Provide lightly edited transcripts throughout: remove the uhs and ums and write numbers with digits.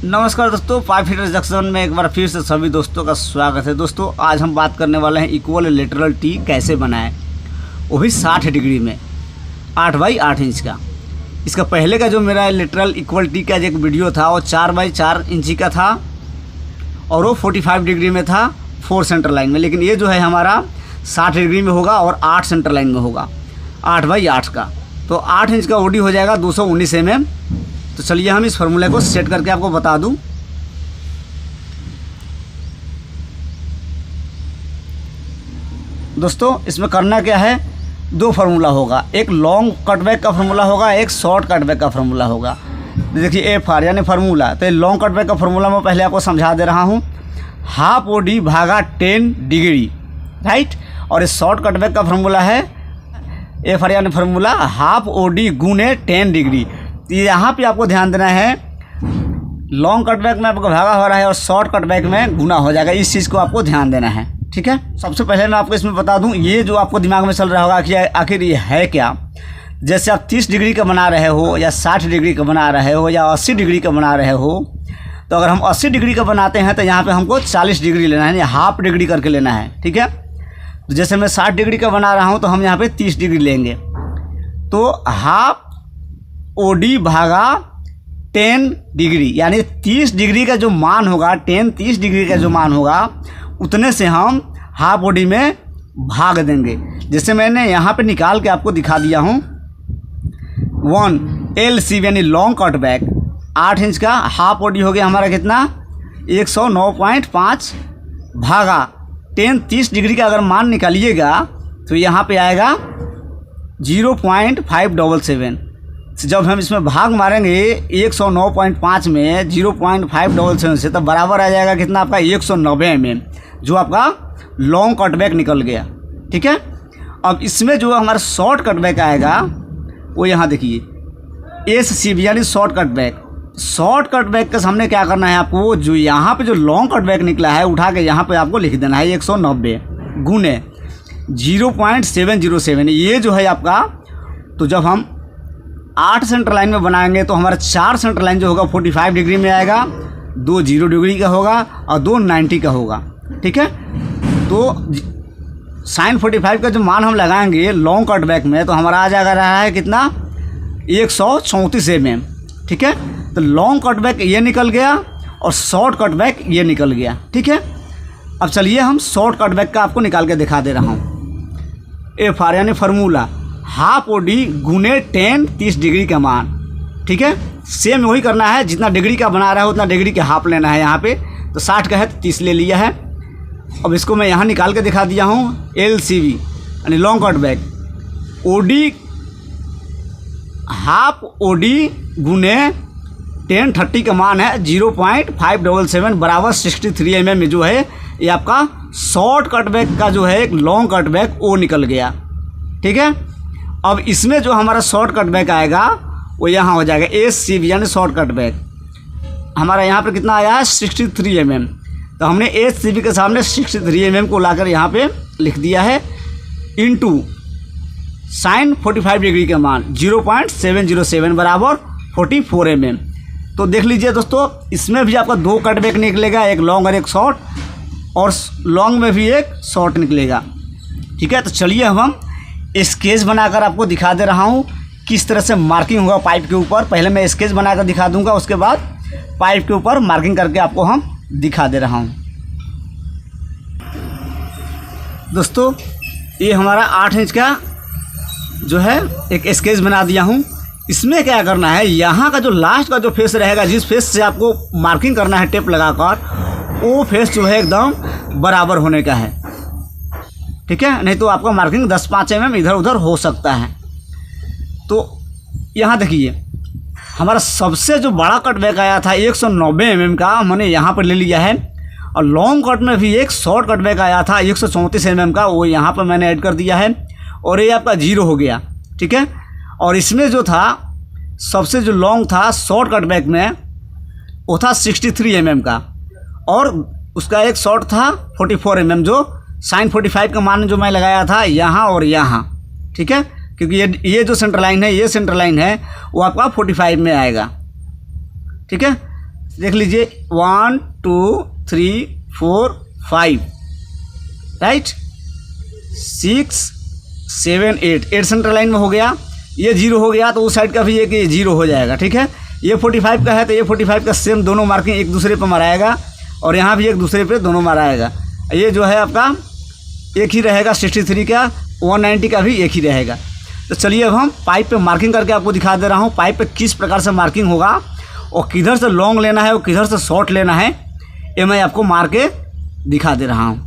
नमस्कार दोस्तों, 5 feet junction में एक बार फिर से सभी दोस्तों का स्वागत है। दोस्तों आज हम बात करने वाले हैं इक्वल लेटरल टी कैसे बनाएं, वो भी 60 डिग्री में 8 बाई 8 इंच का। इसका पहले का जो मेरा लेटरल इक्वल टी का एक वीडियो था वो 4 बाई 4 इंची का था और वो 45 डिग्री में था 4 सेंटर लाइन में। लेकिन ये जो है हमारा 60 डिग्री में होगा और 8 सेंटर लाइन में होगा, 8 बाई 8 का। तो 8 इंच का ओडी हो जाएगा 219 mm। तो चलिए हम इस फार्मूले को सेट करके आपको बता दूं। दोस्तों इसमें करना क्या है, 2 फार्मूला होगा, एक लॉन्ग कटबैक का फार्मूला होगा, एक शॉर्ट कटबैक का फार्मूला होगा। देखिए एफ आर यानी फार्मूला, तो लॉन्ग कटबैक का फार्मूला मैं पहले आपको समझा दे रहा हूँ, हाफ ओडी भागा 10 डिग्री, राइट। और इस शॉर्ट कटबैक का फार्मूला है एफ आर यानी फार्मूला हाफ ओडी गुने 10 डिग्री। यहाँ पे आपको ध्यान देना है, लॉन्ग कटबैक में आपको भागा हो रहा है और शॉर्ट कटबैक में गुना हो जाएगा, इस चीज़ को आपको ध्यान देना है, ठीक है। सबसे पहले मैं आपको इसमें बता दूं, ये जो आपको दिमाग में चल रहा होगा कि आखिर ये है क्या। जैसे आप 30 डिग्री का बना रहे हो या 60 डिग्री का बना रहे हो या 80 डिग्री का बना रहे हो, तो अगर हम 80 डिग्री का बनाते हैं तो यहाँ पर हमको 40 डिग्री लेना है, हाफ डिग्री करके लेना है, ठीक है। तो जैसे मैं 60 डिग्री का बना रहा हूँ तो हम यहाँ पर 30 डिग्री लेंगे, तो हाफ ओडी भागा 10 डिग्री यानी 30 डिग्री का जो मान होगा, 30 डिग्री का जो मान होगा उतने से हम हाफ ओडी में भाग देंगे। जैसे मैंने यहाँ पे निकाल के आपको दिखा दिया हूँ, 1 LC यानी लॉन्ग कट बैक 8 इंच का हाफ ओडी हो गया हमारा कितना 109.5 भागा 30 डिग्री का अगर मान निकालिएगा तो यहाँ पे आएगा 0.577। जब हम इसमें भाग मारेंगे 109.5 में 0.577 से, तब बराबर आ जाएगा कितना आपका 190 mm, जो आपका लॉन्ग कटबैक निकल गया, ठीक है। अब इसमें जो हमारा शॉर्ट कटबैक आएगा वो यहाँ देखिए SCB यानी शॉर्ट कटबैक। शॉर्ट कटबैक के सामने क्या करना है आपको, जो यहाँ पे जो लॉन्ग कटबैक निकला है उठा के यहाँ पे आपको लिख देना है 190 गुने 0.707। ये जो है आपका, तो जब हम 8 सेंटर लाइन में बनाएंगे तो हमारा 4 सेंटर लाइन जो होगा 45 डिग्री में आएगा, 2 0 डिग्री का होगा और 2 90 का होगा, ठीक है। तो sin 45 का जो मान हम लगाएंगे लॉन्ग कटबैक में तो हमारा आ जाएगा रहा है कितना 134 mm, ठीक है। तो लॉन्ग कटबैक ये निकल गया और शॉर्ट कटबैक ये निकल गया, ठीक है। अब चलिए हम शॉर्ट कटबैक का आपको निकाल के दिखा दे रहा हूँ। एफ आर यानी फार्मूला हाफ ओडी गुने 30 डिग्री का मान, ठीक है। सेम वही करना है, जितना डिग्री का बना रहा है उतना डिग्री के हाफ लेना है। यहाँ पे तो 60 का है तो 30 ले लिया है। अब इसको मैं यहाँ निकाल के दिखा दिया हूँ, LCB यानी long cutback OD half OD गुने 1030 का मान है 0.577 बराबर 63 mm में जो है ये आपका शॉर्ट कटबैक का जो है एक लॉन्ग कटबैक वो निकल गया, ठीक है। अब इसमें जो हमारा शॉर्ट कटबैक आएगा वो यहाँ हो जाएगा SCB यानी शॉर्ट कटबैक। हमारा यहाँ पर कितना आया है 63 mm। तो हमने SCB के सामने 63 mm को लाकर यहाँ पे लिख दिया है, इनटू sin 45 डिग्री का मान 0.707 बराबर 44 mm। तो देख लीजिए दोस्तों, इसमें भी आपका 2 कटबैक निकलेगा, एक लॉन्ग और एक शॉर्ट, और लॉन्ग में भी एक शॉर्ट निकलेगा, ठीक है। तो चलिए हम स्केच बनाकर आपको दिखा दे रहा हूँ किस तरह से मार्किंग होगा पाइप के ऊपर। पहले मैं स्केच बनाकर दिखा दूंगा, उसके बाद पाइप के ऊपर मार्किंग करके आपको हम दिखा दे रहा हूँ। दोस्तों ये हमारा 8 इंच का जो है एक स्केच बना दिया हूँ। इसमें क्या करना है, यहाँ का जो लास्ट का जो फेस रहेगा, जिस फेस से आपको मार्किंग करना है टेप लगाकर, वो फेस जो है एकदम बराबर होने का है, ठीक है। नहीं तो आपका मार्किंग 10-5 mm इधर उधर हो सकता है। तो यहाँ देखिए हमारा सबसे जो बड़ा कटबैक आया था 190 mm का, मैंने यहाँ पर ले लिया है। और लॉन्ग कट में भी एक शॉर्ट कटबैक आया था 134 mm का, वो यहाँ पर मैंने ऐड कर दिया है और ये आपका 0 हो गया, ठीक है। और इसमें जो था सबसे जो लॉन्ग था शॉर्ट कटबैक में वो था 63 mm का, और उसका एक शॉर्ट था 44 mm, जो sin 45 का मान जो मैं लगाया था यहाँ और यहाँ, ठीक है। क्योंकि ये जो सेंटर लाइन है, ये सेंटर लाइन है वो आपका 45 में आएगा, ठीक है। देख लीजिए 1 2 3 4 5 राइट, 6 7 8 सेंटर लाइन में हो गया। ये 0 हो गया तो उस साइड का भी एक 0 हो जाएगा, ठीक है। ये 45 का है तो ये 45 का सेम दोनों मार्किंग एक दूसरे पे मराएगा और यहाँ भी एक दूसरे पे दोनों मराएगा। ये जो है आपका एक ही रहेगा 63 का, 190 का भी एक ही रहेगा। तो चलिए अब हम पाइप पे मार्किंग करके आपको दिखा दे रहा हूँ पाइप पे किस प्रकार से मार्किंग होगा और किधर से लॉन्ग लेना है और किधर से शॉर्ट लेना है, ये मैं आपको मार के दिखा दे रहा हूँ।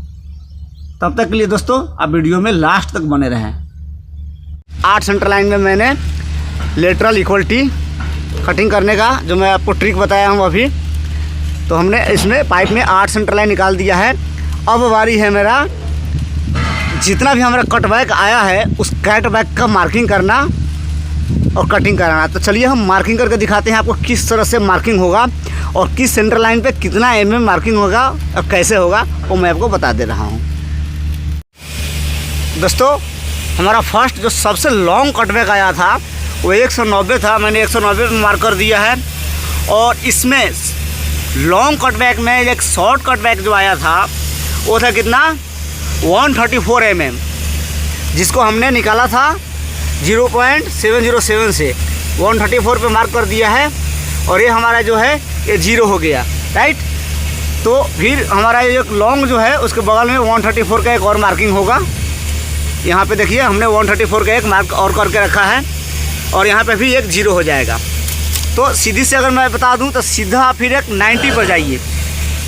तब तक के लिए दोस्तों आप वीडियो में लास्ट तक बने रहें। 8 सेंटर लाइन में मैंने लेटरल इक्वलिटी कटिंग करने का जो मैं आपको ट्रिक बताया हूँ अभी, तो हमने इसमें पाइप में 8 सेंटर लाइन निकाल दिया है। अब बारी है मेरा जितना भी हमारा कट बैक आया है उस कट बैक का मार्किंग करना और कटिंग कराना। तो चलिए हम मार्किंग करके दिखाते हैं आपको किस तरह से मार्किंग होगा और किस सेंटर लाइन पे कितना mm मार्किंग होगा और कैसे होगा वो मैं आपको बता दे रहा हूँ। दोस्तों हमारा फर्स्ट जो सबसे लॉन्ग कट बैक आया था वो 190 था, मैंने 190 पे मार्क कर दिया है। और इसमें लॉन्ग कट बैक में एक शॉर्ट कट बैक जो आया था वो था कितना 134 mm, जिसको हमने निकाला था 0.707 से 134 पे मार्क कर दिया है और ये हमारा जो है ये 0 हो गया, राइट। तो फिर हमारा ये एक लॉन्ग जो है उसके बगल में 134 का एक और मार्किंग होगा। यहाँ पे देखिए हमने 134 का एक मार्क और करके रखा है और यहाँ पे भी एक 0 हो जाएगा। तो सीधी से अगर मैं बता दूँ तो सीधा फिर एक 90 पर जाइए,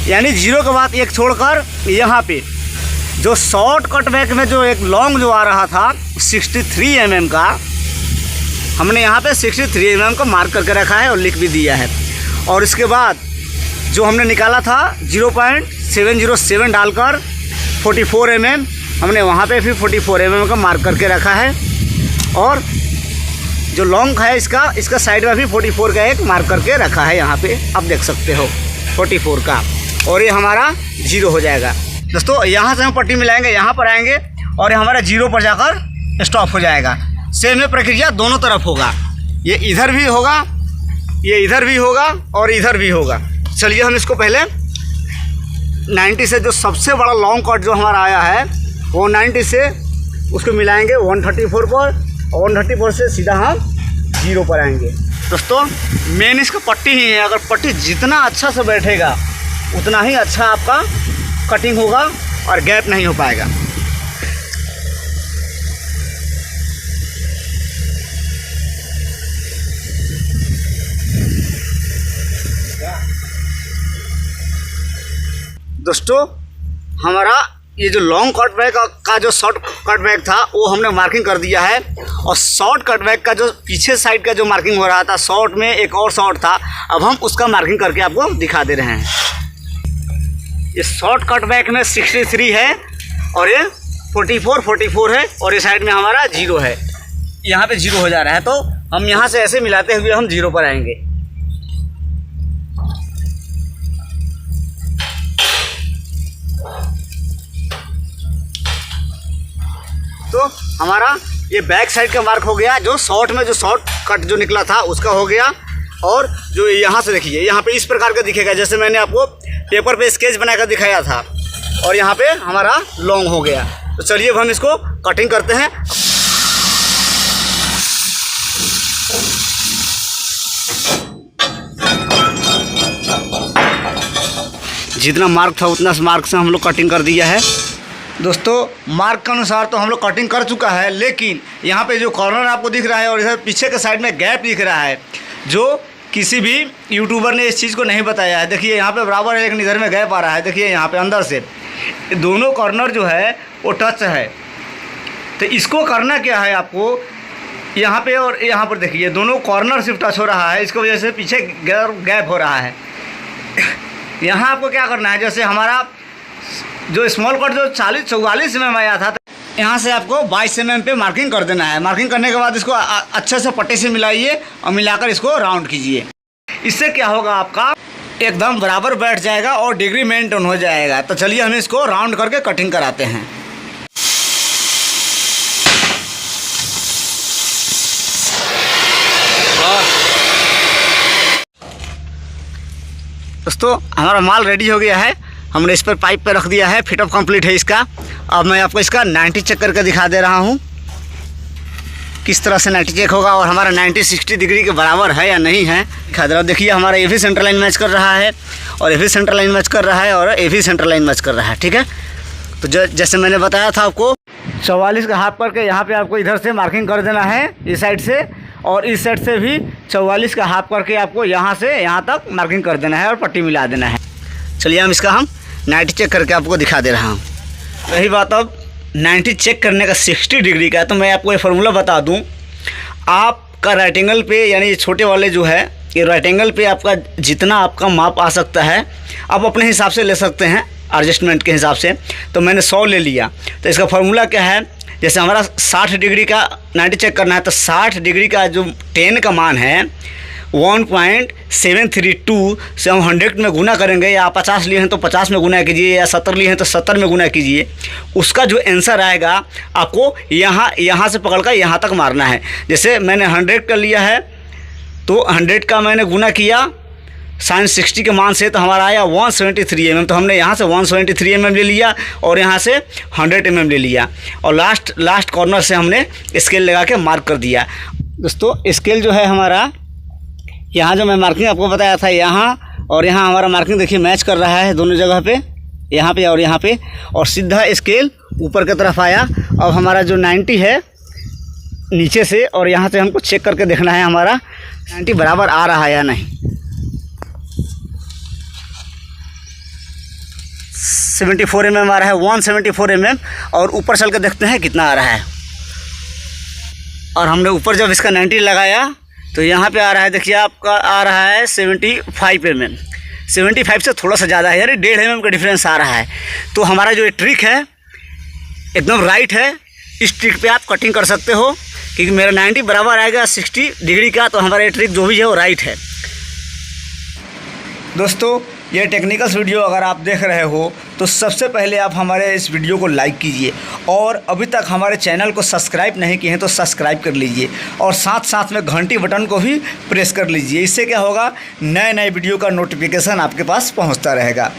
यानी 0 के बाद एक छोड़कर यहाँ पे जो शॉर्ट कट बैक में जो एक लॉन्ग जो आ रहा था 63 mm का, हमने यहाँ पे 63 mm का मार्क करके रखा है और लिख भी दिया है। और इसके बाद जो हमने निकाला था 0.707 डालकर 44 mm, हमने वहाँ पे फिर 44 mm का मार्क करके रखा है। और जो लॉन्ग है इसका साइड में भी 44 का एक मार्क करके रखा है, यहाँ पे आप देख सकते हो 44 का, और ये हमारा 0 हो जाएगा। दोस्तों यहाँ से हम पट्टी मिलाएंगे, यहाँ पर आएंगे और ये हमारा 0 पर जाकर स्टॉप हो जाएगा। सेम ये प्रक्रिया दोनों तरफ होगा, ये इधर भी होगा, ये इधर भी होगा और इधर भी होगा। चलिए हम इसको पहले 90 से जो सबसे बड़ा लॉन्ग कट जो हमारा आया है वो 90 से उसको मिलाएंगे 134 पर, 134 से सीधा हम 0 पर आएंगे। दोस्तों मेन इसका पट्टी ही है, अगर पट्टी जितना अच्छा से बैठेगा उतना ही अच्छा आपका कटिंग होगा और गैप नहीं हो पाएगा। दोस्तों हमारा ये जो लॉन्ग कट बैक का जो शॉर्ट कट बैक था वो हमने मार्किंग कर दिया है और शॉर्ट कट बैक का जो पीछे साइड का जो मार्किंग हो रहा था, शॉर्ट में एक और शॉर्ट था, अब हम उसका मार्किंग करके आपको दिखा दे रहे हैं। ये शॉर्ट कट बैक में 63 है और ये 44 है और ये साइड में हमारा 0 है, यहाँ पे 0 हो जा रहा है। तो हम यहाँ से ऐसे मिलाते हुए हम 0 पर आएंगे। तो हमारा ये बैक साइड का मार्क हो गया, जो शॉर्ट में जो शॉर्ट कट जो निकला था उसका हो गया। और जो यहाँ से देखिए यहाँ पे इस प्रकार का दिखेगा जैसे मैंने आपको पेपर पे स्केच बनाकर दिखाया था, और यहाँ पे हमारा लॉन्ग हो गया। तो चलिए अब हम इसको कटिंग करते हैं। जितना मार्क था उतना मार्क से हम लोग कटिंग कर दिया है। दोस्तों मार्क के अनुसार तो हम लोग कटिंग कर चुका है, लेकिन यहाँ पे जो कॉर्नर आपको दिख रहा है और इधर पीछे के साइड में गैप दिख रहा है, जो किसी भी यूट्यूबर ने इस चीज़ को नहीं बताया है। देखिए यहाँ पे बराबर है लेकिन इधर में गैप आ रहा है, देखिए यहाँ पे अंदर से दोनों कॉर्नर जो है वो टच है। तो इसको करना क्या है आपको, यहाँ पे और यहाँ पर देखिए दोनों कॉर्नर सिर्फ टच हो रहा है, इसको वजह से पीछे गैप हो रहा है। यहाँ आपको क्या करना है, जैसे हमारा जो स्मॉल कट जो 44 mm आया था, यहाँ से आपको 22 mm पे मार्किंग कर देना है। मार्किंग करने के बाद इसको अच्छे से पट्टी से मिलाइए और मिलाकर इसको राउंड कीजिए। इससे क्या होगा, आपका एकदम बराबर बैठ जाएगा और डिग्री मेंटेन हो जाएगा। तो चलिए हम इसको राउंड करके कटिंग कराते हैं। दोस्तों हमारा माल रेडी हो गया है, हमने इस पर पाइप पे रख दिया है, फिटअप कंप्लीट है इसका। अब मैं आपको इसका 90 चेक करके दिखा दे रहा हूँ किस तरह से 90 चेक होगा और हमारा 90 60 डिग्री के बराबर है या नहीं है दिखा दे रहा हूँ। देखिए हमारा ये भी सेंटर लाइन मैच कर रहा है और ये भी सेंटर लाइन मैच कर रहा है और ये भी सेंटर लाइन मैच कर रहा है। ठीक है, तो जैसे मैंने बताया था आपको 44 का हाफ करके यहाँ पे आपको इधर से मार्किंग कर देना है इस साइड से, और इस साइड से भी 44 का हाफ करके आपको यहाँ से यहाँ तक मार्किंग कर देना है और पट्टी मिला देना है। चलिए हम 90 चेक करके आपको दिखा दे रहा हूँ। रही बात अब 90 चेक करने का 60 डिग्री का, तो मैं आपको ये फार्मूला बता दूँ। आपका राइट एंगल पे यानी ये छोटे वाले जो है ये राइट एंगल पे आपका जितना आपका माप आ सकता है आप अपने हिसाब से ले सकते हैं एडजस्टमेंट के हिसाब से। तो मैंने 100 ले लिया, तो इसका फार्मूला क्या है, जैसे हमारा 60 डिग्री का 90 चेक करना है तो 60 डिग्री का जो 10 का मान है 1.732 से हम 100 में गुना करेंगे, या 50 लिए हैं तो 50 में गुना कीजिए, या 70 लिए हैं तो 70 में गुना कीजिए। उसका जो आंसर आएगा आपको यहाँ से पकड़ कर यहाँ तक मारना है। जैसे मैंने 100 का लिया है तो 100 का मैंने गुना किया sin 60 के मान से, तो हमारा आया 173 mm। तो हमने यहाँ से 173 mm ले लिया और यहाँ से 100 mm ले लिया और लास्ट कॉर्नर से हमने स्केल लगा के मार्क कर दिया। दोस्तों स्केल जो है हमारा यहाँ जो मैं मार्किंग आपको बताया था यहाँ और यहाँ हमारा मार्किंग देखिए मैच कर रहा है दोनों जगह पे, यहाँ पे और यहाँ पे, और सीधा स्केल ऊपर की तरफ आया। अब हमारा जो 90 है नीचे से और यहाँ से हमको चेक करके देखना है हमारा 90 बराबर आ रहा है या नहीं। 74 mm आ रहा है, 174 mm, और ऊपर चल के देखते हैं कितना आ रहा है। और हमने ऊपर जब इसका 90 लगाया तो यहाँ पे आ रहा है, देखिए आपका आ रहा है 75 mm। 75 से थोड़ा सा ज़्यादा है, यानी 1.5 mm का डिफरेंस आ रहा है। तो हमारा जो ये ट्रिक है एकदम राइट है, इस ट्रिक पे आप कटिंग कर सकते हो, क्योंकि मेरा 90 बराबर आएगा 60 डिग्री का, तो हमारा ये ट्रिक जो भी है वो राइट है। दोस्तों ये टेक्निकल वीडियो अगर आप देख रहे हो तो सबसे पहले आप हमारे इस वीडियो को लाइक कीजिए, और अभी तक हमारे चैनल को सब्सक्राइब नहीं किए हैं तो सब्सक्राइब कर लीजिए, और साथ साथ में घंटी बटन को भी प्रेस कर लीजिए। इससे क्या होगा, नए वीडियो का नोटिफिकेशन आपके पास पहुंचता रहेगा।